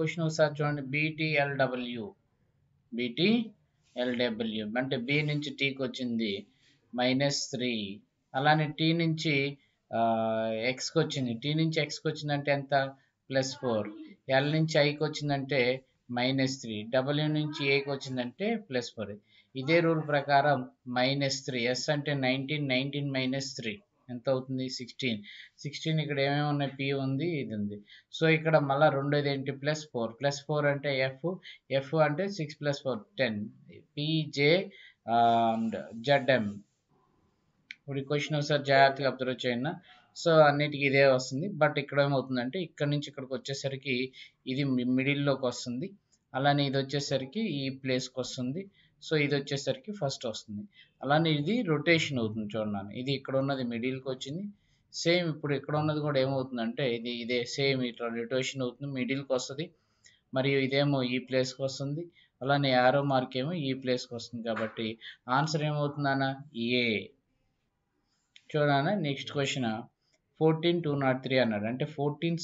Question ఒకసారి చూడండి. BTLW అంటే బి నుంచి టీకి వచ్చింది -3, అలానే టీ నుంచి ఎక్స్కి వచ్చింది, టీ నుంచి ఎక్స్కి వచ్చిందంటే ఎంత +4, ఎల్ నుంచి ఐకి వచ్చిందంటే -3, డబ్ల్యూ నుంచి ఏకి వచ్చిందంటే +4. ఇదే రూల్ ప్రకారం -3, ఎస్ అంటే 19 -3 ఎంత అవుతుంది 16 ఇక్కడ ఏమేమి ఉన్నాయి, పి ఉంది, ఇది ఉంది. సో ఇక్కడ మళ్ళీ రెండోది ఏంటి +4 అంటే ఎఫ్ అంటే 6 + 4 10, పిజే అండ్ జెడ్ఎం. ఇప్పుడు ఈ క్వశ్చన్ ఒకసారి జాగ్రత్తగా అబ్జర్వ్ చేయండి. సో అన్నిటికీ ఇదే వస్తుంది, బట్ ఇక్కడ ఏమవుతుందంటే ఇక్కడ నుంచి ఇక్కడికి వచ్చేసరికి ఇది మిడిల్లోకి వస్తుంది, అలానే ఇది వచ్చేసరికి ఈ ప్లేస్కి వస్తుంది. సో ఇది వచ్చేసరికి ఫస్ట్ వస్తుంది, అలానే ఇది రొటేషన్ అవుతుంది. చూడండి, ఇది ఇక్కడ ఉన్నది మిడిల్కి వచ్చింది, సేమ్ ఇప్పుడు ఇక్కడ ఉన్నది కూడా ఏమవుతుందంటే ఇదే సేమ్ ఇట్లా రొటేషన్ అవుతుంది, మిడిల్కి వస్తుంది, మరియు ఇదేమో ఈ ప్లేస్కి వస్తుంది, అలానే యారో మార్క్ ఏమో ఈ ప్లేస్కి వస్తుంది. కాబట్టి ఆన్సర్ ఏమవుతుందన్న ఏ. చూడండి నెక్స్ట్ క్వశ్చన్ 14203 అన్నాడు. అంటే 14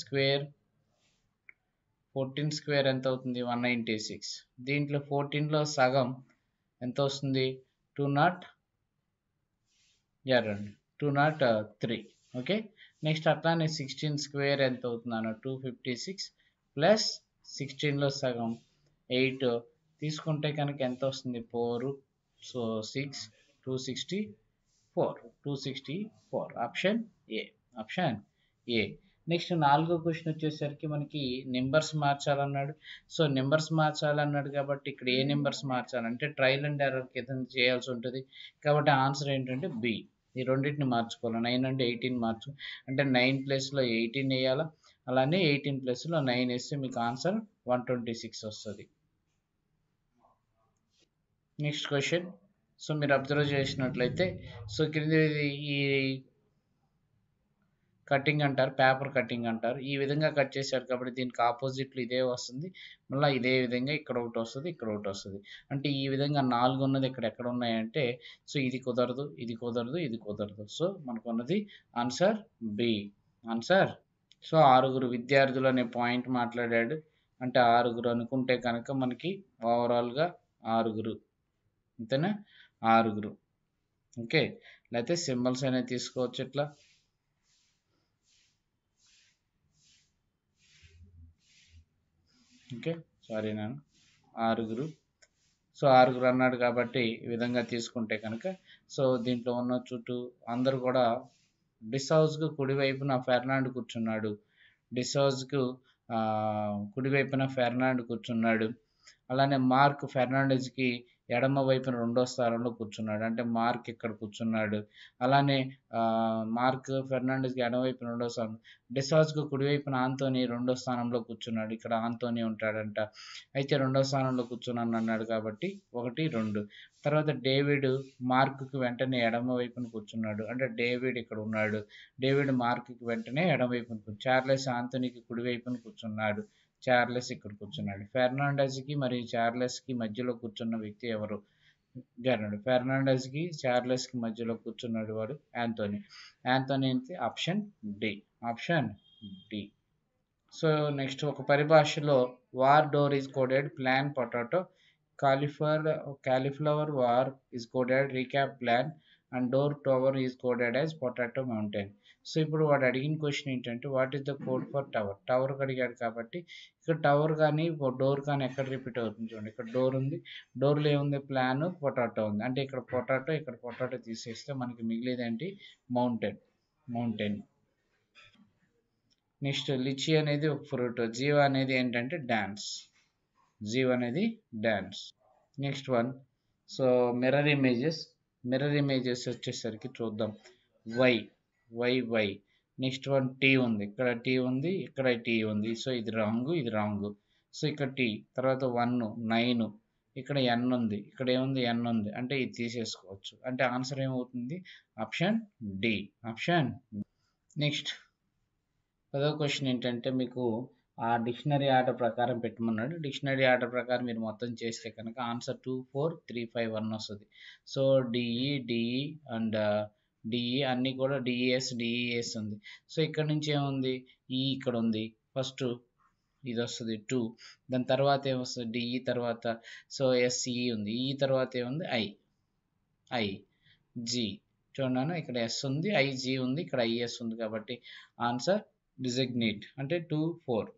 స్క్వేర్ ఎంత అవుతుంది 196. దీంట్లో 14లో సగం ఎంత వస్తుంది 203. ఓకే, నెక్స్ట్ అట్లానే 16 స్క్వేర్ ఎంత అవుతుంది అన్న 256 ప్లస్ 16లో సగం 8 తీసుకుంటే కనుక ఎంత వస్తుంది 4. So 6 264 option A. నెక్స్ట్ నాలుగో క్వశ్చన్ వచ్చేసరికి మనకి నెంబర్స్ మార్చాలన్నాడు. సో నెంబర్స్ మార్చాలన్నాడు కాబట్టి ఇక్కడ ఏ నెంబర్స్ మార్చాలంటే ట్రయల్ అండ్ ఎర్రర్ కింద చేయాల్సి ఉంటుంది. కాబట్టి ఆన్సర్ ఏంటంటే బి. ఈ రెండింటిని మార్చుకోవాలి. 9 అంటే 18 మార్చు అంటే 9 ప్లేస్లో 18 వేయాలా, అలానే 18 ప్లేస్లో 9 వేస్తే మీకు ఆన్సర్ 126 వస్తుంది. Next question. సో మీరు అబ్జర్వ్ చేసినట్లయితే సో క్రింది ఈ కటింగ్ అంటారు, పేపర్ కటింగ్ అంటారు. ఈ విధంగా కట్ చేశారు కాబట్టి దీనికి ఆపోజిట్లో ఇదే వస్తుంది, మళ్ళీ ఇదే విధంగా ఇక్కడ ఒకటి వస్తుంది, ఇక్కడ ఒకటి వస్తుంది. అంటే ఈ విధంగా 4 ఉన్నది ఇక్కడ ఎక్కడ ఉన్నాయంటే సో ఇది కుదరదు, ఇది కుదరదు, ఇది కుదరదు. సో మనకు ఉన్నది ఆన్సర్ బి. సో 6 విద్యార్థులు అనే పాయింట్ మాట్లాడాడు. అంటే 6 అనుకుంటే కనుక మనకి ఓవరాల్గా 6, అంతేనా 6. ఓకే, లేకపోతే సింబల్స్ అనేది తీసుకోవచ్చు ఇట్లా. ఓకే, సారీ నేను 6. సో 6 అన్నాడు కాబట్టి ఈ విధంగా తీసుకుంటే కనుక సో దీంట్లో ఉన్న చుట్టూ అందరూ కూడా డిసౌజ్కు కుడివైపున ఫెర్నాండ్ కూర్చున్నాడు, కుడివైపున ఫెర్నాండ్ కూర్చున్నాడు. అలానే మార్క్ ఫెర్నాండెజ్కి ఎడమ వైపున 2వ స్థానంలో కూర్చున్నాడు, అంటే మార్క్ ఇక్కడ కూర్చున్నాడు. అలానే మార్క్ ఫెర్నాండెజ్కి ఎడమవైపున 2వ స్థానం, డిసాజ్కు కుడివైపున ఆంతోనీ 2వ స్థానంలో కూర్చున్నాడు, ఇక్కడ ఆంతోనీ ఉంటాడంట. అయితే 2వ స్థానంలో కూర్చున్నాను అన్నాడు కాబట్టి 1, 2. తర్వాత డేవిడ్ మార్క్కి వెంటనే ఎడమ వైపున కూర్చున్నాడు, అంటే డేవిడ్ ఇక్కడ ఉన్నాడు, డేవిడ్ మార్క్కి వెంటనే ఎడమ వైపున చార్లెస్ ఆంతోనీకి కుడివైపున కూర్చున్నాడు, చార్లెస్ ఇక్కడ కూర్చున్నాడు. ఫెర్నాండెజ్కి మరియు చార్లెస్కి మధ్యలో కూర్చున్న వ్యక్తి ఎవరు? ఫెర్నాండెజ్కి చార్లెస్కి మధ్యలో కూర్చున్నాడు వాడు ఆంతోనీ అంటే ఆప్షన్ డి. సో నెక్స్ట్ ఒక పరిభాషలో war door is coded plan potato, cauliflower war is coded recap plan, and door tower is coded as potato mountain. So ఇప్పుడు వాడు అడిగిన క్వశ్చన్ ఏంటంటే what is the code for tower అడిగాడు కాబట్టి ఇక్కడ tower కానీ డోర్ కానీ ఎక్కడ రిపీట్ అవుతుంది చూడండి. ఇక్కడ డోర్ ఉంది, డోర్లో ఏముంది ప్లాన్ పొటాటో ఉంది, అంటే ఇక్కడ పొటాటో తీసేస్తే మనకి మిగిలేదేంటి మౌంటైన్. నెక్స్ట్ లిచీ అనేది ఒక ఫ్రూట్, జీవ అనేది ఏంటంటే dance. Next one. So mirror images వచ్చేసరికి చూద్దాం. వై. నెక్స్ట్ వన్ టీ ఉంది, ఇక్కడ టీ ఉంది, ఇక్కడ టీ ఉంది. సో ఇది రాంగ్. సో ఇక్కడ టీ తర్వాత 1 9, ఇక్కడ ఎన్ ఉంది, ఇక్కడ ఏముంది ఎన్ ఉంది, అంటే ఇది తీసేసుకోవచ్చు. అంటే ఆన్సర్ ఏమవుతుంది ఆప్షన్ డి. నెక్స్ట్ 10వ క్వశ్చన్ ఏంటంటే మీకు ఆ డిక్షనరీ ఆర్డర్ ప్రకారం పెట్టమన్నాడు. డిక్షనరీ ఆర్డర్ ప్రకారం మీరు మొత్తం చేస్తే కనుక ఆన్సర్ 2 4 3 5 1 వస్తుంది. సో డిఈ అండ్ డిఈ అన్నీ కూడా డిఈఎస్ ఉంది. సో ఇక్కడ నుంచి ఏముంది ఈ ఇక్కడ ఉంది, ఫస్ట్ ఇది వస్తుంది 2. దాని తర్వాత ఏమొస్తుంది డిఈ తర్వాత, సో ఎస్ఈ ఉంది, ఈ తర్వాత ఏముంది ఐ జి. చూడండి ఇక్కడ ఎస్ ఉంది, ఐజి ఉంది, ఇక్కడ ఐఎస్ ఉంది, కాబట్టి ఆన్సర్ డిజిగ్నేట్ అంటే 2 4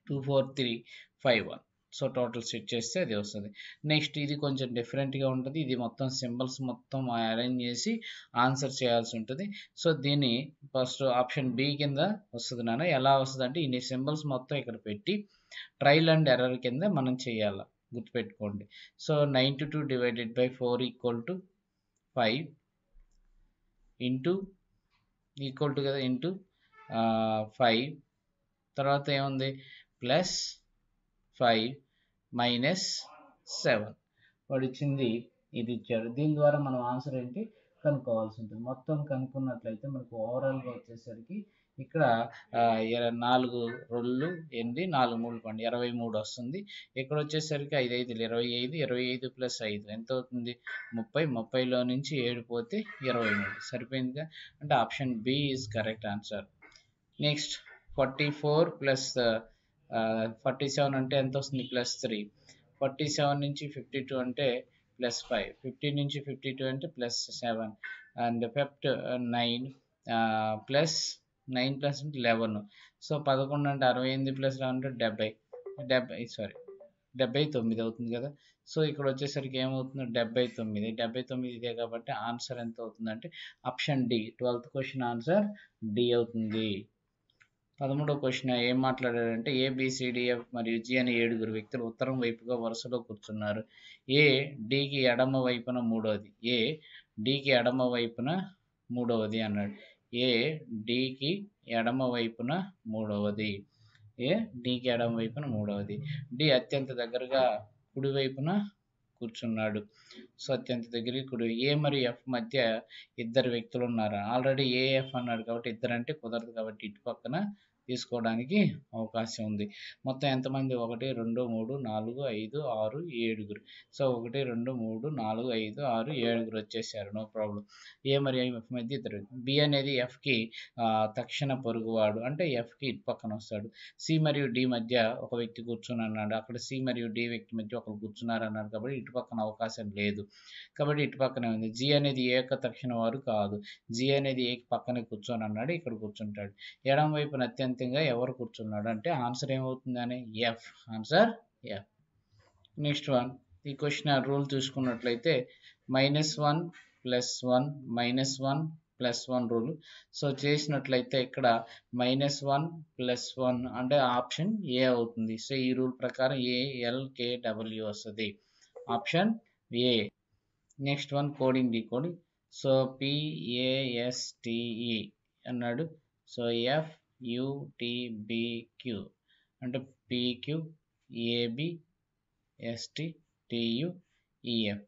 2 4 3 5 1. సో టోటల్ సెట్ చేస్తే అది వస్తుంది. నెక్స్ట్ ఇది కొంచెం డిఫరెంట్గా ఉంటుంది. ఇది మొత్తం సింబల్స్ మొత్తం అరేంజ్ చేసి ఆన్సర్ చేయాల్సి ఉంటుంది. సో దీన్ని ఫస్ట్ ఆప్షన్ బి కింద వస్తుంది నాన్న. ఎలా వస్తుంది అంటే ఇన్ని సింబల్స్ మొత్తం ఇక్కడ పెట్టి ట్రయల్ అండ్ ఎర్రర్ కింద మనం చేయాలి, గుర్తుపెట్టుకోండి. So 92 divided by 4 equal to 5 into equal to కదా ఇంటూ 5 తర్వాత ఏముంది ప్లస్ 5 మైనస్ 7 వాడు ఇచ్చింది ఇది ఇచ్చాడు. దీని ద్వారా మనం ఆన్సర్ ఏంటి కనుక్కోవాల్సి ఉంటుంది. మొత్తం కనుక్కున్నట్లయితే మనకు ఓవరాల్గా వచ్చేసరికి ఇక్కడ 4 2 8 4 3 12 23 వస్తుంది. ఇక్కడ వచ్చేసరికి 5 5 25 25 ప్లస్ 5 ఎంత అవుతుంది 30. 30లో నుంచి 7 పోతే 23 సరిపోయిందిగా. అంటే option B is correct answer. Next 44 plus 47 అంటే ఎంత వస్తుంది ప్లస్ 3. 47 నుంచి 52 అంటే ప్లస్ 5. 50 నుంచి 52 అంటే plus 7 and fifth 9 plus 9 plus 11. So 11 అంటే 68 ప్లస్ 11 అంటే 79 అవుతుంది కదా. సో ఇక్కడ వచ్చేసరికి ఏమవుతుంది 79 ఇదే కాబట్టి ఆన్సర్ ఎంత అవుతుందంటే option D. 12th question answer D అవుతుంది. 13వ క్వశ్చన్ ఏం మాట్లాడారంటే ఏబిసిడిఎఫ్ మరియు జి అనే 7 వ్యక్తులు ఉత్తరం వైపుగా వరుసలో కూర్చున్నారు. ఏ డికి ఎడమ వైపున మూడవది, ఏ డికి ఎడమ వైపున మూడవది అన్నాడు. ఏ డికి ఎడమ వైపున మూడవది, ఏ డికి ఎడమ వైపున మూడవది. డి అత్యంత దగ్గరగా కుడి వైపున కూర్చున్నాడు. సో అత్యంత దగ్గరికి కుడి. ఏ మరియు ఎఫ్ మధ్య ఇద్దరు వ్యక్తులు ఉన్నారు. ఆల్రెడీ ఏఎఫ్ అన్నాడు కాబట్టి ఇద్దరు అంటే కుదరదు కాబట్టి ఇటు పక్కన తీసుకోవడానికి అవకాశం ఉంది. మొత్తం ఎంతమంది 1 2 3 4 5 6 7. సో 1 2 3 4 5 6 7 వచ్చేసారు, నో ప్రాబ్లం. ఏ మరియు ఎఫ్ మధ్య ఇద్దరు. బి అనేది ఎఫ్కి తక్షణ పొరుగువాడు అంటే ఎఫ్కి ఇటు పక్కన వస్తాడు. సి మరియు డి మధ్య ఒక వ్యక్తి కూర్చుని అన్నాడు. అక్కడ సి మరియు డి వ్యక్తి మధ్య ఒకరు కూర్చున్నారు అన్నాడు కాబట్టి ఇటు పక్కన అవకాశం లేదు కాబట్టి ఇటు పక్కనే ఉంది. జి అనేది ఏ యొక్క తక్షణ వారు కాదు. జి అనేది ఏ పక్కనే కూర్చొని అన్నాడు, ఇక్కడ కూర్చుంటాడు. ఎడమ వైపున అత్యంతంగా ఎవరు కూర్చున్నాడు అంటే ఆన్సర్ ఏమవుతుందని F. Answer F. Next one ఈ క్వశ్చన్ రూల్ చూసుకున్నట్లయితే -1 + 1 -1 + 1 రూల్. సో చేసినట్లయితే ఇక్కడ -1 + 1 అంటే ఆప్షన్ ఏ అవుతుంది. సో ఈ రూల్ ప్రకారం ALKW వస్తుంది, option A. Next one coding decoding. So PASTE అన్నాడు. సో FUTBQ అంటే PQ AB ST TUEF.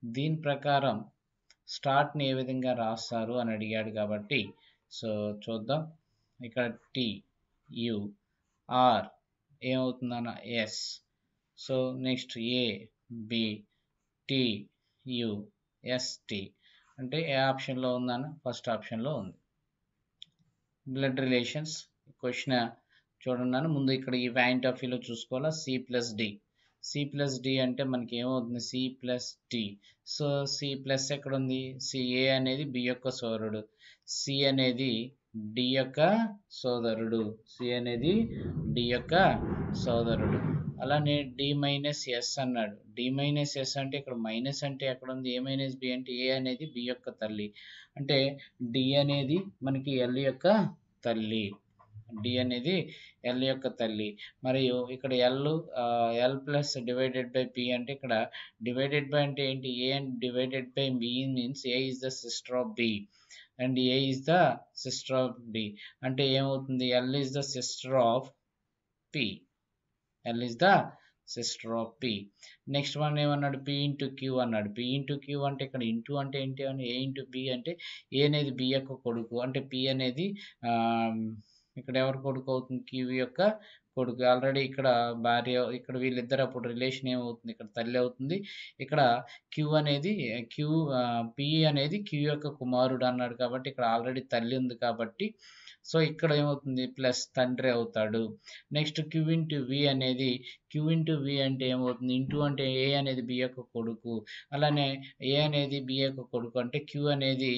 దీని ప్రకారం స్టార్ట్ని ఏ విధంగా రాస్తారు అని అడిగాడు కాబట్టి సో చూద్దాం. ఇక్కడ TU R ఏమవుతుందన్న S. So next AB TUST అంటే ఏ ఆప్షన్లో ఉందన్న ఫస్ట్ ఆప్షన్లో ఉంది. బ్లడ్ రిలేషన్స్ క్వశ్చన్ చూడండి. ముందు ఇక్కడ ఈ పాయింట్ ఆఫ్ వ్యూలో చూసుకోవాలా. C+D అంటే మనకి ఏమవుతుంది C+D. సో C+ ఎక్కడ ఉంది, సిఏ అనేది బి యొక్క సోదరుడు, సి అనేది డి యొక్క సోదరుడు, సి అనేది డి యొక్క సోదరుడు. అలానే D-S అన్నాడు. D-S అంటే ఇక్కడ మైనస్ అంటే ఎక్కడ ఉంది, A-B అంటే ఏ అనేది బి యొక్క తల్లి, అంటే డి అనేది మనకి ఎల్ యొక్క తల్లి, డి అనేది ఎల్ యొక్క తల్లి. మరియు ఇక్కడ L plus divided by P అంటే ఇక్కడ డివైడెడ్ బై అంటే ఏంటి, A and divided by B means A is the sister of B and A is the sister of D. అంటే ఏమవుతుంది L is the sister of P, L is the sister of P. Next one ఏమన్నాడు P into Q అన్నాడు. P into Q అంటే ఇక్కడ into అంటే ఏంటి అని ఏ into B అంటే ఏ అనేది బి యొక్క కొడుకు, అంటే పి అనేది ఇక్కడ ఎవరు కొడుకు అవుతుంది క్యూ యొక్క కొడుకు. ఆల్రెడీ ఇక్కడ భార్య, ఇక్కడ వీళ్ళిద్దరు అప్పుడు రిలేషన్ ఏమవుతుంది, ఇక్కడ తల్లి అవుతుంది. ఇక్కడ పి అనేది క్యూ యొక్క కుమారుడు అన్నాడు కాబట్టి ఇక్కడ ఆల్రెడీ తల్లి ఉంది కాబట్టి సో ఇక్కడ ఏమవుతుంది ప్లస్ తండ్రి అవుతాడు. నెక్స్ట్ క్యూ ఇంటూ వి అనేది, క్యూ ఇంటూ వి అంటే ఏమవుతుంది, ఇంటూ అంటే ఏ అనేది బి యొక్క కొడుకు, అలానే ఏ అనేది బి యొక్క కొడుకు అంటే క్యూ అనేది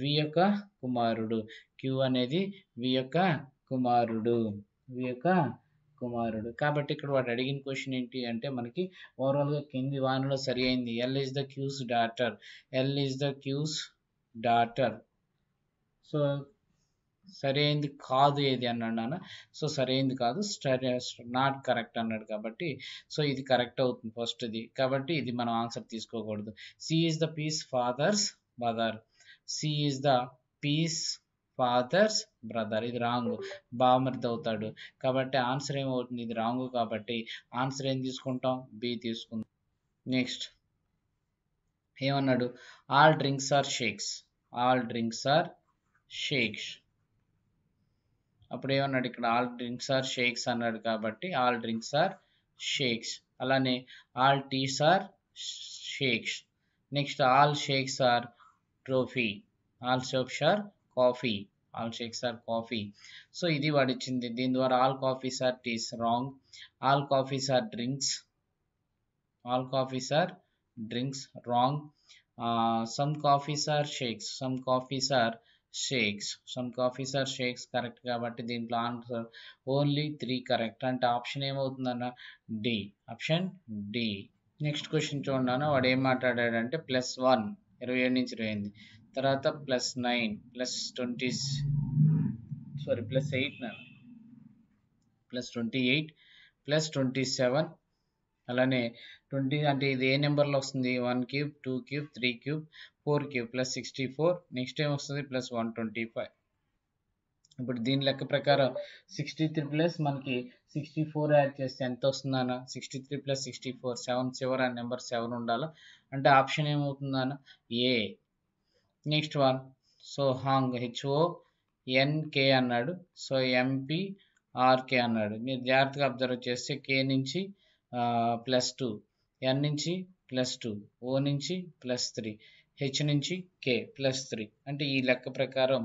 వి యొక్క కుమారుడు, క్యూ అనేది వి యొక్క కుమారుడు, వి యొక్క కుమారుడు. కాబట్టి ఇక్కడ వాడు అడిగిన క్వశ్చన్ ఏంటి అంటే మనకి ఓవరాల్గా కింది వానలో సరి అయింది. L is the Q's daughter, L is the Q's daughter. So సరి అయింది కాదు ఏది అన్నాడు నాన్న. సో సరి అయింది కాదు, నాట్ కరెక్ట్ అన్నాడు కాబట్టి సో ఇది కరెక్ట్ అవుతుంది ఫస్ట్ది. కాబట్టి ఇది మనం ఆన్సర్ తీసుకోకూడదు. C is the P's father's brother, C is the P's father's brother, ఇది రాంగ్, బామర్ది అవుతాడు. కాబట్టి ఆన్సర్ ఏమవుతుంది, ఇది రాంగ్. కాబట్టి ఆన్సర్ ఏం తీసుకుంటాం, బి తీసుకుంటాం. నెక్స్ట్ ఏమన్నాడు, all drinks are shakes, all drinks are shakes. అప్పుడు ఏమన్నాడు ఇక్కడ, ఆల్ డ్రింక్స్ ఆర్ షేక్స్ అన్నాడు కాబట్టి ఆల్ డ్రింక్స్ ఆర్ షేక్స్. అలానే all teas are shakes. Next all shakes are trophy, all shakes are coffee, all shakes are coffee. So ఇది వాడు ఇచ్చింది. దీని ద్వారా all coffees are teas wrong, all coffees are drinks, all coffees are drinks wrong. Some coffees are shakes, some coffees are shakes, some coffees are shakes correct. కాబట్టి దీంట్లో answer only 3 correct. అంటే option ఏమవుతుందన్న, D, option D. Next question చూడండి, వాడు ఏం మాట్లాడాడంటే +1 27 నుంచి 28, తర్వాత +9 +20 +8 +28 +27, అలానే 20 అంటే ఇది ఏ నెంబర్లో వస్తుంది, 1 cube 2 cube 3 cube 4 cube +64. Next ఏం వస్తుంది +125. ఇప్పుడు దీని లెక్క ప్రకారం 63 ప్లస్ మనకి 64 యాడ్ చేస్తే ఎంత వస్తుందన్న, 63 + 64 7 చివర నెంబర్ 7 ఉండాలి. అంటే ఆప్షన్ ఏమవుతుందన్న, A. Next one, so honk HONK అన్నాడు, సో MPRK అన్నాడు. మీరు జాగ్రత్తగా అబ్జర్వ్ చేస్తే కే నుంచి +2, N నుంచి +2, O నుంచి +3, H నుంచి K +3. అంటే ఈ లెక్క ప్రకారం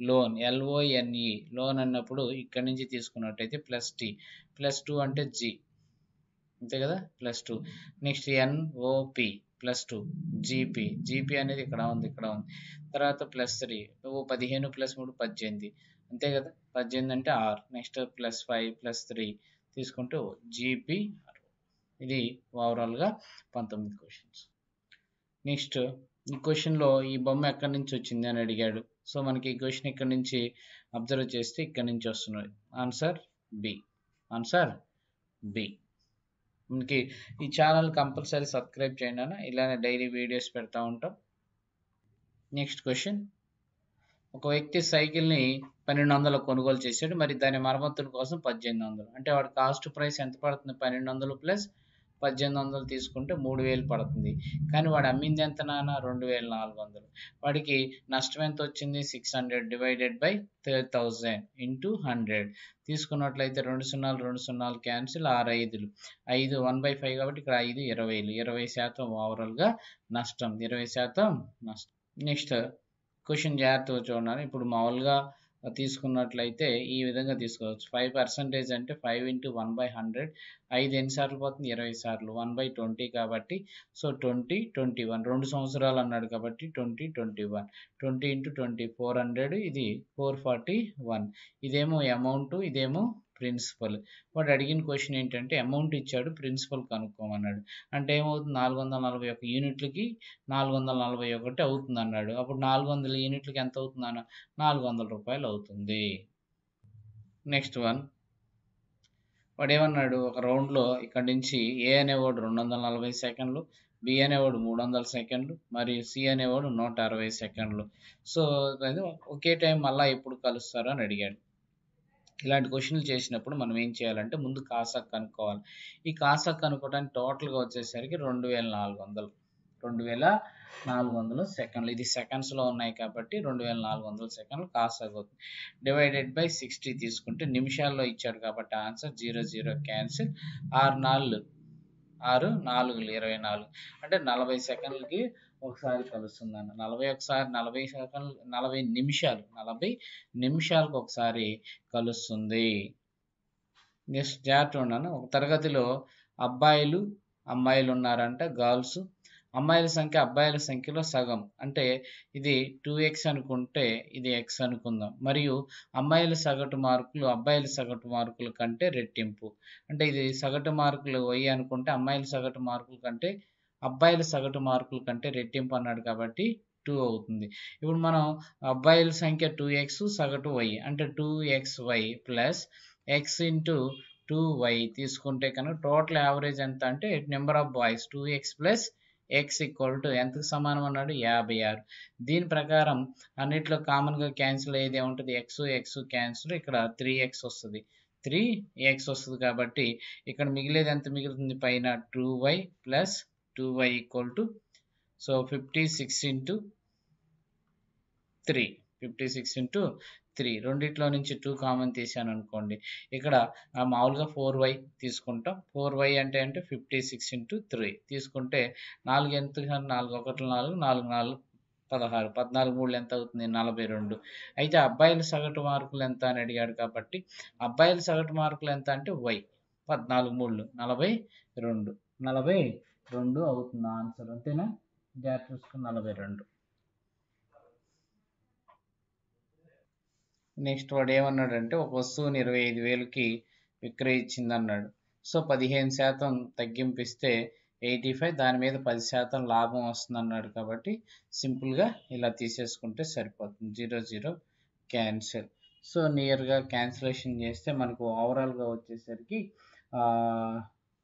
లోన్ LONE లోన్ అన్నప్పుడు ఇక్కడ నుంచి తీసుకున్నట్టయితే +T, +2 అంటే G, అంతే కదా, +2. నెక్స్ట్ NOP +2, GP అనేది ఇక్కడ ఉంది, ఇక్కడ ఉంది. తర్వాత +3, 15 + 3 18, అంతే కదా, 18 అంటే R. నెక్స్ట్ +5 +3 తీసుకుంటే GP. ఇది ఓవరాల్గా 19 క్వశ్చన్స్. నెక్స్ట్ ఈ క్వశ్చన్లో ఈ బొమ్మ ఎక్కడి నుంచి వచ్చింది అని అడిగాడు. సో మనకి ఈ క్వశ్చన్ ఇక్కడ నుంచి అబ్జర్వ్ చేస్తే ఇక్కడ నుంచి వస్తున్నది. Answer B, answer B. మనకి ఈ ఛానల్ కంపల్సరీ సబ్స్క్రైబ్ చేయండి అన్న, ఇలానే డైలీ వీడియోస్ పెడతా ఉంటాం. నెక్స్ట్ క్వశ్చన్, ఒక వ్యక్తి సైకిల్ని 1200 కొనుగోలు చేశాడు, మరి దాని మరమ్మతుల కోసం 1800. అంటే వాడి కాస్ట్ ప్రైస్ ఎంత పడుతుంది, 1200 + 1800 తీసుకుంటే 3000 పడుతుంది. కానీ వాడు అమ్మింది ఎంత నాన్న, 2400. వాడికి నష్టం ఎంత వచ్చింది, 600 / 1000 × 100 తీసుకున్నట్లయితే 2 0 2 0 క్యాన్సిల్, 6 5లు 5 1/5 కాబట్టి ఇక్కడ 5 20లు 20% ఓవరాల్గా నష్టం, 20% నష్టం. నెక్స్ట్ క్వశ్చన్ జాగ్రత్తగా చూడండి. ఇప్పుడు మామూలుగా తీసుకున్నట్లయితే ఈ విధంగా తీసుకోవచ్చు. 5% అంటే 5 × 1/100, 5 ఎన్నిసార్లు పోతుంది, 20 సార్లు, 1/20 కాబట్టి సో 20 21, 2 సంవత్సరాలు అన్నాడు కాబట్టి 20 21, 20 × 20 400, ఇది 441. ఇదేమో అమౌంట్, ఇదేమో ప్రిన్సిపల్. వాడు అడిగిన క్వశ్చన్ ఏంటంటే అమౌంట్ ఇచ్చాడు, ప్రిన్సిపల్ కనుక్కోమన్నాడు. అంటే ఏమవుతుంది, 441 యూనిట్లకి 441 అవుతుంది అన్నాడు. అప్పుడు 400 యూనిట్లకి ఎంత అవుతుంది అన్న, 400 రూపాయలు అవుతుంది. నెక్స్ట్ వన్, వాడు ఏమన్నాడు, ఒక రౌండ్లో ఇక్కడ నుంచి ఏ అనేవాడు 240 సెకండ్లు, బి అనేవాడు 300 సెకండ్లు, మరియు సి అనేవాడు 160 సెకండ్లు. సో ఒకే టైం మళ్ళీ ఎప్పుడు కలుస్తారు అని అడిగాడు. ఇలాంటి క్వశ్చన్లు చేసినప్పుడు మనం ఏం చేయాలంటే ముందు కాసాక్ కనుక్కోవాలి. ఈ కాసాక్ కనుక్కోవడానికి టోటల్గా వచ్చేసరికి 2400. 400 సెకండ్లు. ఇది సెకండ్స్లో ఉన్నాయి కాబట్టి 2400 సెకండ్లు కాస్ అవుతుంది. డివైడెడ్ బై 60 తీసుకుంటే నిమిషాల్లో ఇచ్చాడు కాబట్టి ఆన్సర్ 00 క్యాన్సిల్. 6 నాలుగు 6 4 24 అంటే 40 సెకండ్లకి ఒకసారి కలుస్తుంది అన్న. 40 సెకండ్లు 40 నిమిషాలకు ఒకసారి కలుస్తుంది. నెక్స్ట్ జాగ్రత్త ఉన్నాను. ఒక తరగతిలో అమ్మాయిలు ఉన్నారంట, గర్ల్స్. అమ్మాయిల సంఖ్య అబ్బాయిల సంఖ్యలో సగం. అంటే ఇది 2x అనుకుంటే ఇది x అనుకుందాం. మరియు అమ్మాయిల సగటు మార్కులు అబ్బాయిల సగటు మార్కుల కంటే రెట్టింపు. అంటే ఇది సగటు మార్కులు y అనుకుంటే అమ్మాయిల సగటు మార్కుల కంటే అబ్బాయిల సగటు మార్కుల కంటే రెట్టింపు అన్నాడు కాబట్టి 2 అవుతుంది. ఇప్పుడు మనం అబ్బాయిల సంఖ్య 2x సగటు y అంటే 2xy plus x into 2y తీసుకుంటే కనుక టోటల్ యావరేజ్ ఎంత అంటే number of boys 2x plus x equal to ఎంతకు సమానం అన్నాడు 56. దీని ప్రకారం అన్నిట్లో కామన్గా క్యాన్సిల్ అయ్యేది ఏముంటుంది, x క్యాన్సిల్, ఇక్కడ 3x వస్తుంది. 3x వస్తుంది కాబట్టి ఇక్కడ మిగిలేది ఎంత మిగులుతుంది, పైన 2y plus 2y equal to so 56 into 3 రెండిట్లో నుంచి 2 కామన్ తీసాను అనుకోండి. ఇక్కడ మామూలుగా 4y తీసుకుంటాం. 4y అంటే 56 ఇంటూ 3 తీసుకుంటే 4 ఎంత, 4 1 4 4 4 16 14 3 ఎంత అవుతుంది 42. అయితే అబ్బాయిల సగటు మార్కులు ఎంత అని అడిగాడు కాబట్టి అబ్బాయిల సగటు మార్కులు ఎంత అంటే y 14 3 42 అవుతుంది ఆన్సర్. అంతేనా, జాగ్రత్త చూసుకుని 42. నెక్స్ట్ వాడు ఏమన్నాడంటే ఒక వస్తువుని 25,000కి విక్రయించింది అన్నాడు. సో 15% తగ్గింపు ఇస్తే 85, దాని మీద 10% లాభం వస్తుంది అన్నాడు కాబట్టి సింపుల్గా ఇలా తీసేసుకుంటే సరిపోతుంది. 00 క్యాన్సిల్. సో నియర్గా క్యాన్సిలేషన్ చేస్తే మనకు ఓవరాల్గా వచ్చేసరికి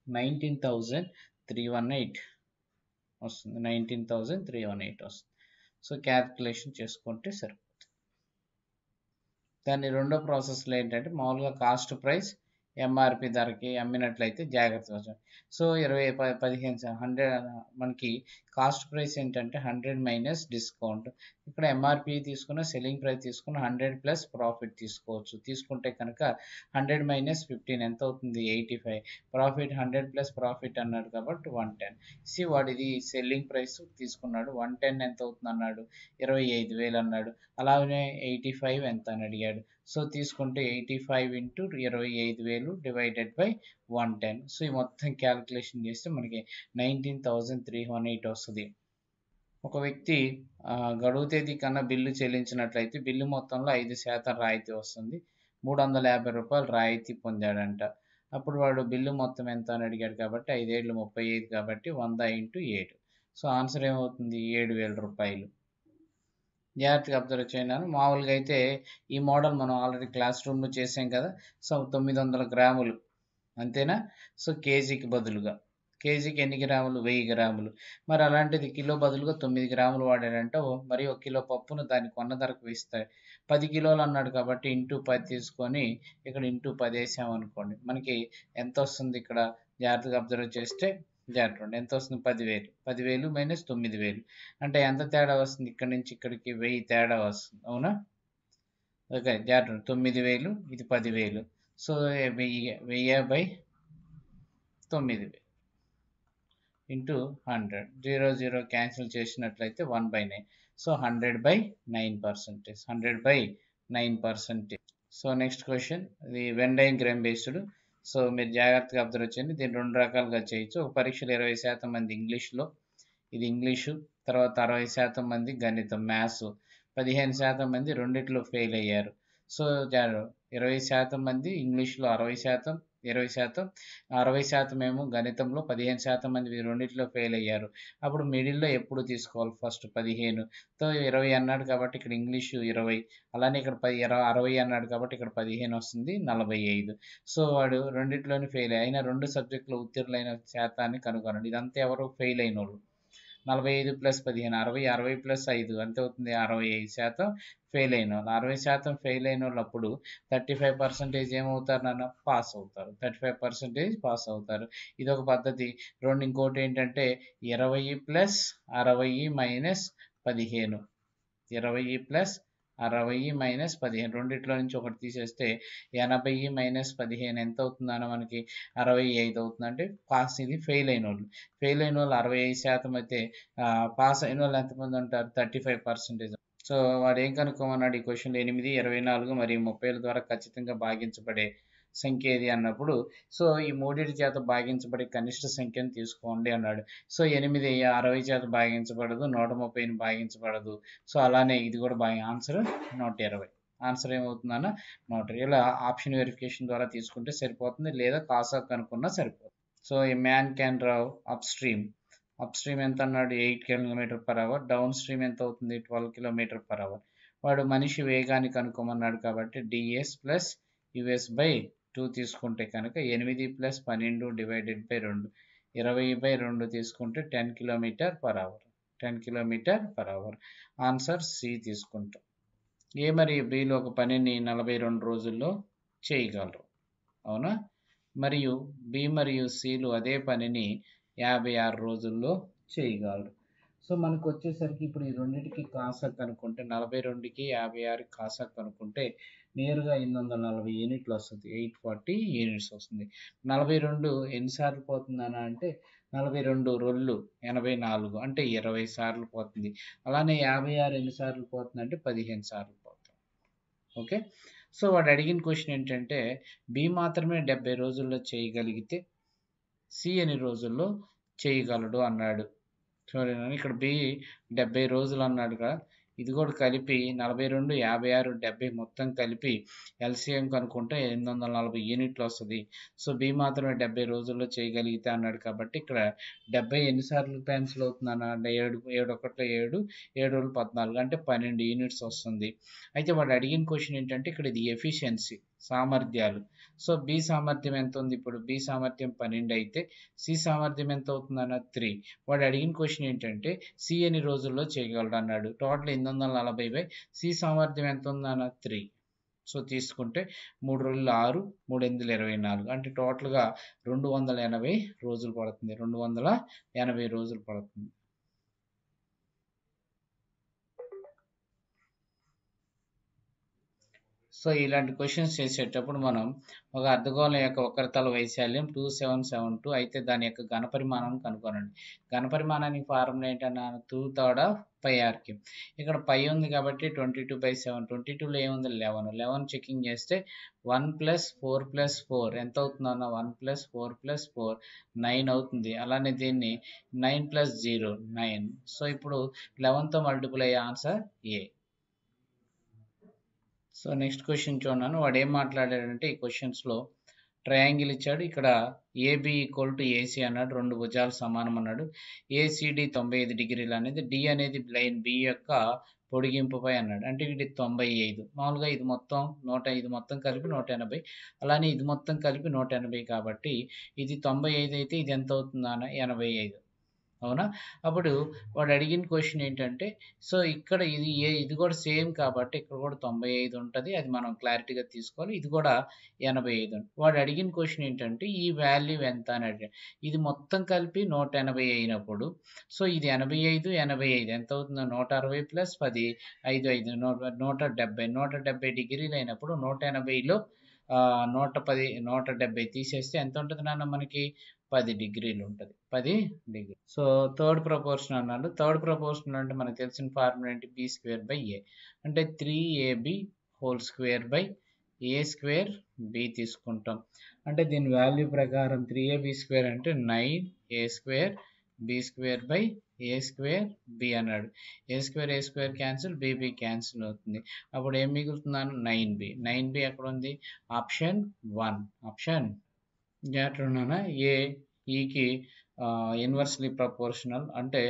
19,318 వస్తుంది. 19,318 వస్తుంది. సో క్యాల్కులేషన్ చేసుకుంటే సరిపోతుంది. దాని రెండో ప్రాసెస్లో ఏంటంటే మామూలుగా కాస్ట్ ప్రైస్ ఎంఆర్పి ధరకి అమ్మినట్లయితే జాగ్రత్తగా చూడండి. సో 100 మనకి కాస్ట్ ప్రైస్ ఏంటంటే 100 మైనస్ డిస్కౌంట్. ఇక్కడ ఎంఆర్పి తీసుకున్న సెల్లింగ్ ప్రైస్ తీసుకున్న 100 ప్లస్ ప్రాఫిట్ తీసుకోవచ్చు. తీసుకుంటే కనుక 100 మైనస్ 15 ఎంత అవుతుంది 85. ప్రాఫిట్ 100 ప్లస్ ప్రాఫిట్ అన్నాడు కాబట్టి 110. వాడిది సెల్లింగ్ ప్రైస్ తీసుకున్నాడు, 110 ఎంత అవుతుంది అన్నాడు 25,000 అన్నాడు. అలాగే 85 ఎంత అని అడిగాడు. సో తీసుకుంటే 85 ఇంటూ 25,000 డివైడెడ్ బై 110. సో ఈ మొత్తం క్యాలిక్యులేషన్ చేస్తే మనకి 19,318 వస్తుంది. ఒక వ్యక్తి గడువు తేదీ కన్నా బిల్లు చెల్లించినట్లయితే బిల్లు మొత్తంలో 5% రాయితీ వస్తుంది. 350 రూపాయలు రాయితీ పొందాడంట. అప్పుడు వాడు బిల్లు మొత్తం ఎంత అని అడిగాడు కాబట్టి 5 ఏళ్ళు 35 కాబట్టి 100 ఇంటూ 7. సో ఆన్సర్ ఏమవుతుంది 7,000 రూపాయలు. జాగ్రత్తగా అబ్జర్వ్ చేయను. మామూలుగా అయితే ఈ మోడల్ మనం ఆల్రెడీ క్లాస్ రూమ్లో చేసాం కదా. సో 900 గ్రాములు అంతేనా. సో కేజీకి బదులుగా కేజీకి ఎన్ని గ్రాములు 1000 గ్రాములు. మరి అలాంటిది కిలో బదులుగా 9 గ్రాములు వాడాడంటే మరి 1 కిలో పప్పును దాన్ని కొన్న ధరకు వేస్తాయి. 10 కిలోలు అన్నాడు కాబట్టి ఇంటూ 10 తీసుకొని ఇక్కడ ఇంటూ 10 వేసామనుకోండి మనకి ఎంత వస్తుంది. ఇక్కడ జాగ్రత్తగా అబ్జర్వ్ చేస్తే జాగ్రత్త ఎంత వస్తుంది 10,000. 10,000 మైనస్ 9,000 అంటే ఎంత తేడా వస్తుంది, ఇక్కడ నుంచి ఇక్కడికి 1000 తేడా వస్తుంది. అవునా, ఓకే. జాగ్రత్త 9,000 ఇది 10,000. So 1000 by 9,000 into 100. 00 క్యాన్సిల్ చేసినట్లయితే 1/9. సో 100/9%. 100/9%. సో నెక్స్ట్ క్వశ్చన్, ఇది వెన్ డయాగ్రామ్ బేస్డ్. సో మీరు జాగ్రత్తగా అబ్జర్వ్ చేయండి. దీన్ని 2 రకాలుగా చేయొచ్చు. ఒక పరీక్షలో 20% మంది ఇంగ్లీష్లో, ఇది ఇంగ్లీషు. తర్వాత 60% మంది గణితం మ్యాథ్స్. 15% మంది రెండిట్లో ఫెయిల్ అయ్యారు. సో 20% మంది ఇంగ్లీష్లో, 60%, 60% ఏమో గణితంలో, 15% మంది రెండిట్లో ఫెయిల్ అయ్యారు. అప్పుడు మిడిల్లో ఎప్పుడు తీసుకోవాలి, ఫస్ట్ 15తో 20 అన్నాడు కాబట్టి ఇక్కడ ఇంగ్లీషు 20, అలానే ఇక్కడ 60 అన్నాడు కాబట్టి ఇక్కడ 15 వస్తుంది 45. సో వాడు రెండిట్లోనే ఫెయిల్ అయిన 2 సబ్జెక్టులో ఉత్తీర్ణులైన శాతాన్ని కనుగొనండి. ఇదంతా ఎవరు ఫెయిల్ అయిన వాళ్ళు. 45 ప్లస్ 15 60, 60 ప్లస్ 5 ఎంత అవుతుంది? 65% ఫెయిల్ అయిన వాళ్ళు. 60% ఫెయిల్ అయిన వాళ్ళు అప్పుడు 35% ఏమవుతారు నాన్న? పాస్ అవుతారు. 35% పాస్ అవుతారు. ఇదొక పద్ధతి. ఇంకోటి ఏంటంటే 20 ప్లస్ 60 మైనస్ 15. 20 ప్లస్ 60 మైనస్ 15 రెండిట్లో నుంచి ఒకటి తీసేస్తే 80 మైనస్ 15 ఎంత అవుతుందన్న మనకి? 65 అవుతుంది. అంటే పాస్. ఇది ఫెయిల్ అయిన వాళ్ళు. ఫెయిల్ అయిన వాళ్ళు 65% అయితే పాస్ అయిన వాళ్ళు ఎంతమంది ఉంటారు? 35%. సో వాడు ఏం కనుక్కోమన్నాడు ఈ క్వశ్చన్లో? 8, 24 మరియు 30 ద్వారా ఖచ్చితంగా భాగించబడే సంఖ్య ఏది అన్నప్పుడు, సో ఈ మూడింటి చేత భాగించబడే కనిష్ట సంఖ్యను తీసుకోండి అన్నాడు. సో 8 60 చేత భాగించబడదు, 130ని భాగించబడదు. సో అలానే ఇది కూడా ఆన్సర్ 120. ఆన్సర్ ఏమవుతుందన్న? 120. ఇలా ఆప్షన్ వెరిఫికేషన్ ద్వారా తీసుకుంటే సరిపోతుంది, లేదా కాసా కనుక్కున్నా సరిపోతుంది. So A man can drive up stream. Up stream ఎంత అన్నాడు? 8 km/h. డౌన్ స్ట్రీమ్ ఎంత అవుతుంది? 12 km/h. వాడు మనిషి వేగాన్ని కనుక్కోమన్నాడు కాబట్టి ds ప్లస్ యుఎస్ బై 2 తీసుకుంటే కనుక 8 ప్లస్ 12 డివైడెడ్ బై 2 20/2 తీసుకుంటే 10 km/h. 10 km/h. ఆన్సర్ సి తీసుకుంటాం. ఏ మరియు బిలో ఒక పనిని 42 రోజుల్లో చేయగలరు, అవునా? మరియు బి మరియు సిలు అదే పనిని 56 రోజుల్లో చేయగలరు. సో మనకు వచ్చేసరికి ఇప్పుడు ఈ రెండింటికి కాసా కనుక్కుంటే 42కి 56కి కాసా కనుక్కుంటే నేరుగా 840 యూనిట్లు వస్తుంది. 840 యూనిట్స్ వస్తుంది. 42 ఎన్నిసార్లు పోతుందనా అంటే 42 రొల్లు 84 అంటే 20 సార్లు పోతుంది. అలానే 56 ఎన్నిసార్లు పోతుంది అంటే 15 సార్లు పోతుంది. ఓకే. సో వాడు అడిగిన క్వశ్చన్ ఏంటంటే బి మాత్రమే 70 రోజుల్లో చేయగలిగితే సి ఎన్ని రోజుల్లో చేయగలడు అన్నాడు. చూడండి ఇక్కడ బి 70 రోజులు అన్నాడు కదా, ఇది కూడా కలిపి 42, 56, 70 మొత్తం కలిపి ఎల్సిఎం కనుక్కుంటే 840 యూనిట్లు వస్తుంది. సో బి మాత్రమే 70 రోజుల్లో చేయగలిగితే అన్నాడు కాబట్టి ఇక్కడ 70 ఎన్నిసార్లు క్యాన్సిల్ అవుతుందన్న అంటే 7, 7 1 7, 7 14 అంటే 12 యూనిట్స్ వస్తుంది. అయితే వాడు అడిగిన క్వశ్చన్ ఏంటంటే ఇక్కడ ఇది ఎఫిషియన్సీ, సామర్థ్యాలు. సో బి సామర్థ్యం ఎంత ఉంది? ఇప్పుడు బి సామర్థ్యం 12 అయితే సి సామర్థ్యం ఎంత అవుతుందన్న 3. వాడు అడిగిన క్వశ్చన్ ఏంటంటే సి ఎన్ని రోజుల్లో చేయగలడు అన్నాడు. టోటల్ 840 సి సామర్థ్యం ఎంత ఉందన్న 3. సో తీసుకుంటే 3 రోజులు 6, 3 8 24 అంటే టోటల్గా 280 రోజులు పడుతుంది. 280 రోజులు పడుతుంది. సో ఇలాంటి క్వశ్చన్స్ చేసేటప్పుడు మనం ఒక అర్ధగోళం యొక్క వక్రతల వైశాల్యం 2772 అయితే దాని యొక్క ఘనపరిమాణం కనుగొనండి. ఘనపరిమాణానికి ఫార్ములా ఏంటన్నా? 2/3 πr3. ఇక్కడ పై ఉంది కాబట్టి 22/7. 22లో ఏముంది? 11. 11 చెకింగ్ చేస్తే 1 + 4 + 4 ఎంత అవుతుందన్న? 1 + 4 + 4 9 అవుతుంది. అలానే దీన్ని 9 + 0 9. సో ఇప్పుడు 11తో మల్టిపుల్ అయ్యే ఆన్సర్ ఏ. సో నెక్స్ట్ క్వశ్చన్ చూడండి. వాడు ఏం మాట్లాడాడంటే ఈ క్వశ్చన్స్లో ట్రయాంగిల్ ఇచ్చాడు. ఇక్కడ ఏబి = ఏసీ అన్నాడు. 2 భుజాలు సమానం అన్నాడు. ఏసీడి 95 డిగ్రీలు అనేది డి అనేది లైన్ బి యొక్క పొడిగింపుపై అన్నాడు. అంటే ఇది 95. మామూలుగా ఇది మొత్తం 105 మొత్తం కలిపి 180. అలానే ఇది మొత్తం కలిపి 180 కాబట్టి ఇది 95 అయితే ఇది ఎంత అవుతుందన్న? 85. అవునా? అప్పుడు వాడు అడిగిన క్వశ్చన్ ఏంటంటే సో ఇక్కడ ఇది కూడా సేమ్ కాబట్టి ఇక్కడ కూడా 95 ఉంటుంది. అది మనం క్లారిటీగా తీసుకోవాలి. ఇది కూడా 85. వాడు అడిగిన క్వశ్చన్ ఏంటంటే ఈ వాల్యూ ఎంత అని అడిగాడు. ఇది మొత్తం కలిపి 180 అయినప్పుడు సో ఇది 85, 85 ఎంత అవుతుందో? 160 + 10 5 5 170. 170 డిగ్రీలు అయినప్పుడు 180లో 110 170 తీసేస్తే ఎంత ఉంటుంది నాన్న మనకి? 10 డిగ్రీలు ఉంటుంది. 10 డిగ్రీ. సో థర్డ్ ప్రపోర్షన్ అన్నాడు. థర్డ్ ప్రపోర్షన్ అంటే మనకు తెలిసిన ఫార్ములా ఏంటి? b²/a అంటే 3ab² a²b తీసుకుంటాం. అంటే దీని వాల్యూ ప్రకారం 3ab² అంటే 9a² b²/a²b అన్నాడు. a² క్యాన్సిల్, bb క్యాన్సిల్ అవుతుంది. అప్పుడు ఏం మిగులుతుందని? 9b. 9b ఎక్కడ ఉంది? ఆప్షన్ 1. ఆప్షన్ జాగ్రత్తగా ఏకి ఇన్వర్స్లీ ప్రపోర్షనల్ అంటే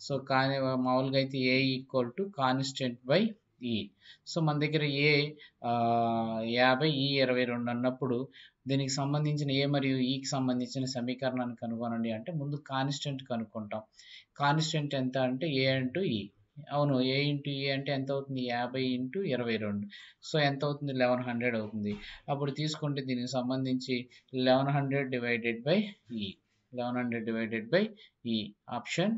సో కానీ మామూలుగా అయితే ఏ = కాన్స్టెంట్/e. సో మన దగ్గర ఏ 50, ఈ 22 అన్నప్పుడు దీనికి సంబంధించిన ఏ మరియు ఈకి సంబంధించిన సమీకరణాన్ని కనుగొనండి అంటే ముందు కాన్స్టెంట్ కనుక్కుంటాం. కాన్స్టెంట్ ఎంత అంటే ఏ ఇంటూ ఈ. అవును, ఏ ఇంటూ ఈ అంటే ఎంత అవుతుంది? 50 ఇంటూ 22. సో ఎంత అవుతుంది? 1100 అవుతుంది. అప్పుడు తీసుకుంటే దీనికి సంబంధించి 1100 డివైడెడ్ బై ఈ. 1100 డివైడెడ్ బై ఈ ఆప్షన్.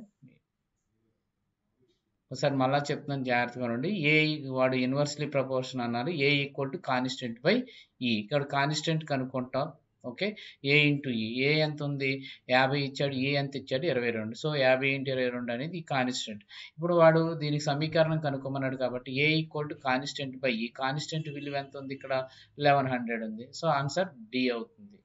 ఒకసారి మళ్ళా చెప్తున్నాను, జాగ్రత్తగా ఉండండి. ఏ వాడు ఇన్వర్స్లీ ప్రపోర్షన్ అన్నారు. ఏ ఈక్వల్ టు కాన్స్టెంట్ బై ఈ. ఇక్కడ కాన్స్టెంట్ కనుక్కుంటాం. ఓకే, ఏ ఇంటూ ఈ. ఏ ఎంత ఉంది? 50 ఇచ్చాడు. ఏ ఎంత ఇచ్చాడు? 22. సో 50 ఇంటూ 22 అనేది ఈ కాన్స్టెంట్. ఇప్పుడు వాడు దీనికి సమీకరణం కనుక్కోమన్నాడు కాబట్టి ఏ ఈక్వల్ టు కాన్స్టెంట్ బై ఈ. కాన్స్టెంట్ విలువ ఎంత ఉంది? ఇక్కడ 1100 ఉంది. సో ఆన్సర్ డి అవుతుంది.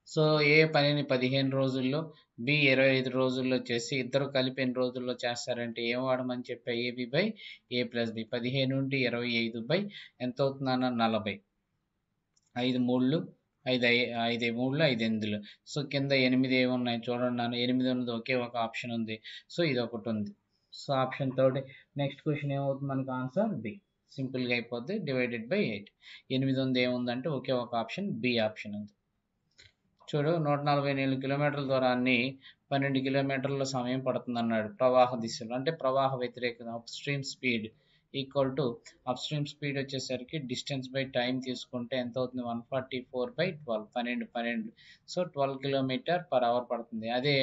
సో ఏ పనిని 15 రోజుల్లో, బి 25 రోజుల్లో చేసి ఇద్దరు కలిపి ఎన్ని రోజుల్లో చేస్తారంటే ఏం వాడమని చెప్పా? AB by A plus B. 15 నుండి 25 బై ఎంత అవుతుందన్న? 40. 5 మూడులు 5 5 మూడులు 5 ఎనిమిదిలు. సో కింద 8 ఏమున్నాయి చూడండి నాన్న. 8 ఉన్నది ఒకే ఒక ఆప్షన్ ఉంది. సో ఇది ఒకటి ఉంది. సో ఆప్షన్ తోటి నెక్స్ట్ క్వశ్చన్ ఏమవుతుంది మనకు? Answer B. సింపుల్గా అయిపోద్ది. Divided by 8. 8 ఉంది ఏముందంటే ఒకే ఒక ఆప్షన్ బి ఆప్షన్ ఉంది. చూడు, 144 కిలోమీటర్ల దూరాన్ని 12 కిలోమీటర్ల సమయం పడుతుంది అన్నాడు ప్రవాహ దిశలో. అంటే ప్రవాహ వ్యతిరేకత up stream speed equal to up stream speed వచ్చేసరికి డిస్టెన్స్ బై టైం తీసుకుంటే ఎంత అవుతుంది? 144/12. 12. సో 12 కిలోమీటర్ పర్ అవర్ పడుతుంది. అదే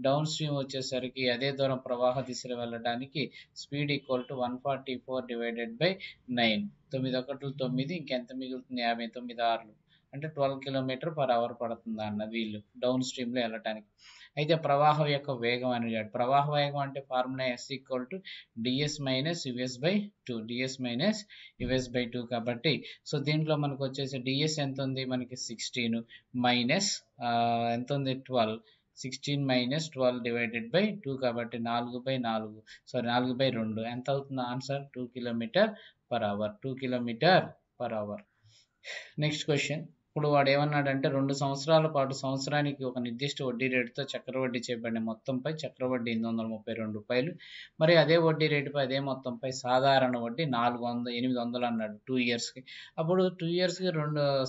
డౌన్ స్ట్రీమ్ వచ్చేసరికి అదే దూరం ప్రవాహ దిశలో వెళ్ళడానికి speed equal to 144 divided by 9. 9 ఒకట్లు 9, ఇంకెంత మిగులుతుంది? 59 అంటే 12 కిలోమీటర్ పర్ అవర్ పడుతుంది అన్న వీళ్ళు డౌన్ స్ట్రీమ్లో వెళ్ళటానికి. అయితే ప్రవాహం యొక్క వేగం అని అడిగాడు. ప్రవాహ వేగం అంటే formula S equal to DS minus US by 2. DS minus US by 2 కాబట్టి సో దీంట్లో మనకు వచ్చేసి డిఎస్ ఎంత ఉంది మనకి? 16 మైనస్ ఎంత ఉంది? 12. 16 మైనస్ 12 డివైడెడ్ బై 2 కాబట్టి 4/4 సారీ 4/2 ఎంత అవుతుంది? Answer 2 kilometre per hour. 2 kilometre per hour. Next question. ఇప్పుడు వాడు ఏమన్నాడంటే 2 సంవత్సరాల పాటు సంవత్సరానికి ఒక నిర్దిష్ట వడ్డీ రేటుతో చక్రవడ్డీ చేయబడిన మొత్తంపై చక్రవడ్డీ 832 రూపాయలు. మరి అదే వడ్డీ రేటుపై అదే మొత్తంపై సాధారణ వడ్డీ 800 అన్నాడు 2 ఇయర్స్కి. అప్పుడు 2 ఇయర్స్కి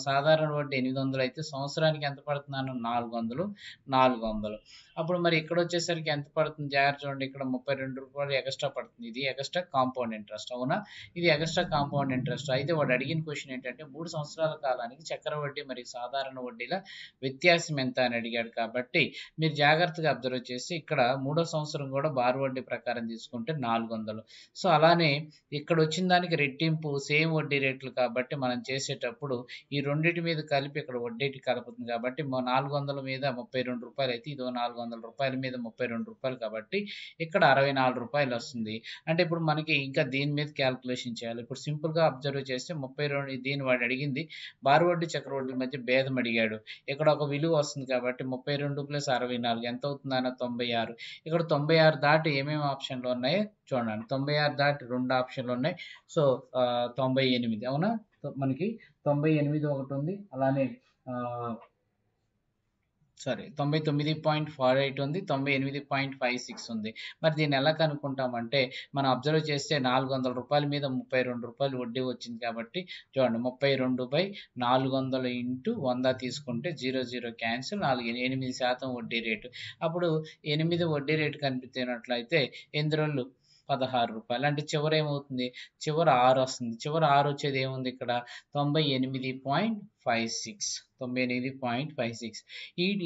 సాధారణ వడ్డీ 800 అయితే సంవత్సరానికి ఎంత పడుతున్నాను? 400. అప్పుడు మరి ఇక్కడ వచ్చేసరికి ఎంత పడుతుంది? జాగ్రత్త చూడండి, ఇక్కడ 32 రూపాయలు ఎక్స్ట్రా పడుతుంది. ఇది ఎక్స్ట్రా కాంపౌండ్ ఇంట్రెస్ట్. అవునా, ఇది ఎక్స్ట్రా కాంపౌండ్ ఇంట్రెస్ట్. అయితే వాడు అడిగిన క్వశ్చన్ ఏంటంటే 3 సంవత్సరాల కాలానికి చక్రవడ్డీ మరియు సాధారణ వడ్డీల వ్యత్యాసం ఎంత అని అడిగాడు. కాబట్టి మీరు జాగ్రత్తగా అబ్జర్వ్ చేసి ఇక్కడ 3వ సంవత్సరం కూడా బార్ వడ్డీ ప్రకారం తీసుకుంటే 400. సో అలానే ఇక్కడ వచ్చిన దానికి రెట్టింపు సేమ్ వడ్డీ రేట్లు కాబట్టి మనం చేసేటప్పుడు ఈ రెండింటి మీద కలిపి ఇక్కడ వడ్డీ కలుపుతుంది కాబట్టి 400 మీద 32 రూపాయలు అయితే ఇదో 400 రూపాయల మీద 32 రూపాయలు కాబట్టి ఇక్కడ 64 రూపాయలు వస్తుంది. అంటే ఇప్పుడు మనకి ఇంకా దీని మీద క్యాల్కులేషన్ చేయాలి. ఇప్పుడు సింపుల్గా అబ్జర్వ్ చేస్తే 32 దీని వాడు అడిగింది బార్ వడ్డీ చక్రవడ్డీ మధ్య భేదం అడిగాడు. ఇక్కడ ఒక విలువ వస్తుంది కాబట్టి 32 + 64 ఎంత అవుతుందన్న? 96. ఇక్కడ 96 దాటి ఏమేమి ఆప్షన్లు ఉన్నాయో చూడండి. 96 దాటి 2 ఆప్షన్లు ఉన్నాయి. సో 98. అవునా, మనకి 98 ఒకటి ఉంది. అలానే 99.48 ఉంది, 98.56 ఉంది. మరి దీన్ని ఎలా కనుక్కుంటామంటే మనం అబ్జర్వ్ చేస్తే 400 రూపాయల మీద 32 రూపాయలు వడ్డీ వచ్చింది కాబట్టి చూడండి 32/400 ఇంటూ 100 తీసుకుంటే 00 క్యాన్సిల్ 8% వడ్డీ రేటు. అప్పుడు 8 వడ్డీ రేటు కనిపించినట్లయితే 8 రోజులు 16 రూపాయలు. అంటే చివరి ఏమవుతుంది? చివరి 6 వస్తుంది. చివరి 6 వచ్చేది ఏముంది ఇక్కడ? 98.56. 98.56.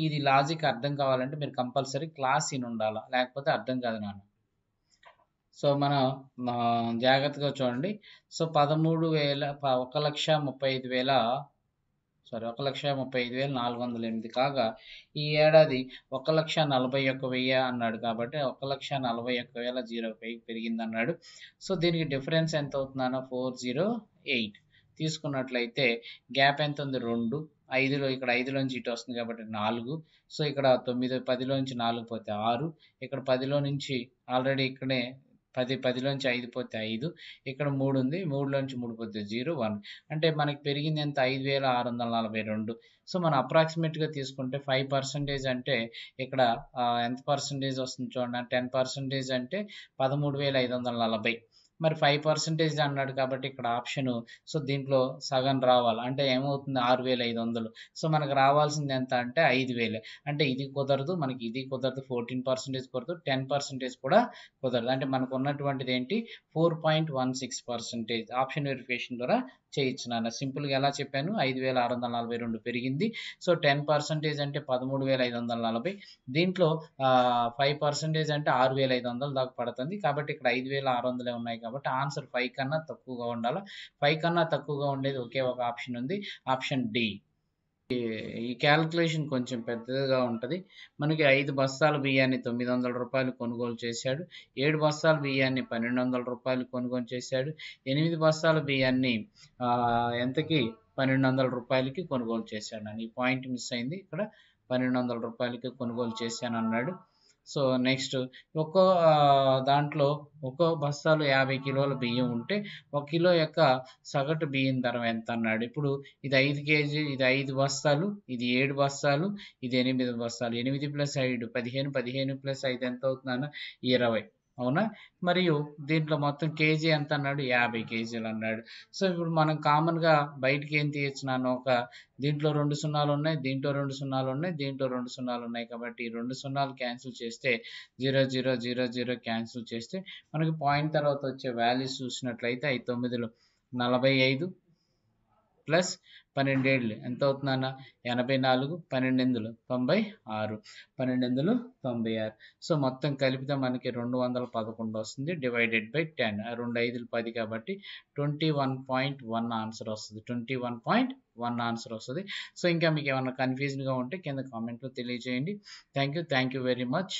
ఇది లాజిక్ అర్థం కావాలంటే మీరు కంపల్సరీ క్లాస్ ఇన్ ఉండాలా, లేకపోతే అర్థం కాదు నాన్న. సో మనం జాగ్రత్తగా చూడండి. సో 1,35,408 కాగా ఈ ఏడాది 1,41,000 అన్నాడు కాబట్టి 1,41,000 పెరిగింది అన్నాడు. సో దీనికి డిఫరెన్స్ ఎంత అవుతుందన్న? 408 తీసుకున్నట్లయితే గ్యాప్ ఎంత ఉంది? 2. 5లో ఇక్కడ 5లోంచి ఇటు వస్తుంది కాబట్టి 4. సో ఇక్కడ 9 10లోంచి 4 పోతే 6. ఇక్కడ 10లో నుంచి ఆల్రెడీ ఇక్కడే 10లోంచి 5 పోతే 5. ఇక్కడ 3 ఉంది. 3లోంచి 3 పోతే 0 1. అంటే మనకి పెరిగింది ఎంత? 5,642. సో మనం అప్రాక్సిమేట్గా తీసుకుంటే 5% అంటే ఇక్కడ ఎంత పర్సంటేజ్ వస్తుంది చూడండి. 10% అంటే 13,540. మరి 5% అన్నాడు కాబట్టి ఇక్కడ ఆప్షను సో దీంట్లో సగం రావాలి అంటే ఏమవుతుంది 6500. సో మనకు రావాల్సింది ఎంత అంటే 5000. అంటే ఇది కుదరదు, మనకి ఇది కుదరదు, 14% కుదరదు, 10% కూడా కుదరదు. అంటే మనకు ఉన్నటువంటిది ఏంటి 4.16%. ఆప్షన్ వెరిఫికేషన్ ద్వారా చేయొచ్చు నాన్న. సింపుల్గా ఎలా చెప్పాను 5642 పెరిగింది. సో 10% అంటే 13540. దీంట్లో 5% అంటే 6500 దాకా పడుతుంది. కాబట్టి ఇక్కడ 5600 ఉన్నాయి కాబట్టి ఆన్సర్ 5 కన్నా తక్కువగా ఉండాలి. 5 కన్నా తక్కువగా ఉండేది ఒకే ఒక ఆప్షన్ ఉంది, ఆప్షన్ డి. ఈ క్యాలిక్యులేషన్ కొంచెం పెద్దగా ఉంటుంది. మనకి 5 బస్తాల బియ్యాన్ని 900 రూపాయలు కొనుగోలు చేశాడు. 7 బస్తాల బియ్యాన్ని 1200 రూపాయలు కొనుగోలు చేశాడు. 8 బస్తాల బియ్యాన్ని ఎంతకి 1200 రూపాయలకి కొనుగోలు చేశాడు అని. ఈ పాయింట్ మిస్ అయింది ఇక్కడ. 1200 రూపాయలకి కొనుగోలు చేశాను అన్నాడు. సో నెక్స్ట్ ఒక్కో దాంట్లో ఒక్కో బస్తాలో 50 కిలోల బియ్యం ఉంటే 1 కిలో యొక్క సగటు బియ్యం ధర ఎంత అన్నాడు. ఇప్పుడు ఇది 5 కేజీ, ఇది 5 బస్తాలు, ఇది 7 బస్తాలు, ఇది 8 బస్తాలు. 8 + 5 15, 15 + 5 ఎంత అవుతుందన్న 20. అవునా? మరియు దీంట్లో మొత్తం కేజీ ఎంత అన్నాడు 50 కేజీలు అన్నాడు. సో ఇప్పుడు మనం కామన్గా బయటికి ఏం తీయచ్చు నాన్న, ఒక దీంట్లో 2 సున్నాలు ఉన్నాయి, దీంట్లో 2 సున్నాలు ఉన్నాయి, దీంట్లో 2 సున్నాలు ఉన్నాయి. కాబట్టి ఈ 2 సున్నాలు క్యాన్సిల్ చేస్తే 0 0 0 0 క్యాన్సిల్ చేస్తే మనకి పాయింట్ తర్వాత వచ్చే వాల్యూస్ చూసినట్లయితే 5 9 45 ప్లస్ 12 ఎంత అవుతుందన్న 84, 12 96, 12 96. సో మొత్తం కలిపితే మనకి 211 వస్తుంది డివైడెడ్ బై 10. 2 5 10 కాబట్టి 21.1 ఆన్సర్ వస్తుంది. 21.1 ఆన్సర్ వస్తుంది. సో ఇంకా మీకు ఏమైనా కన్ఫ్యూజన్గా ఉంటే కింద కామెంట్లో తెలియజేయండి. Thank you very much.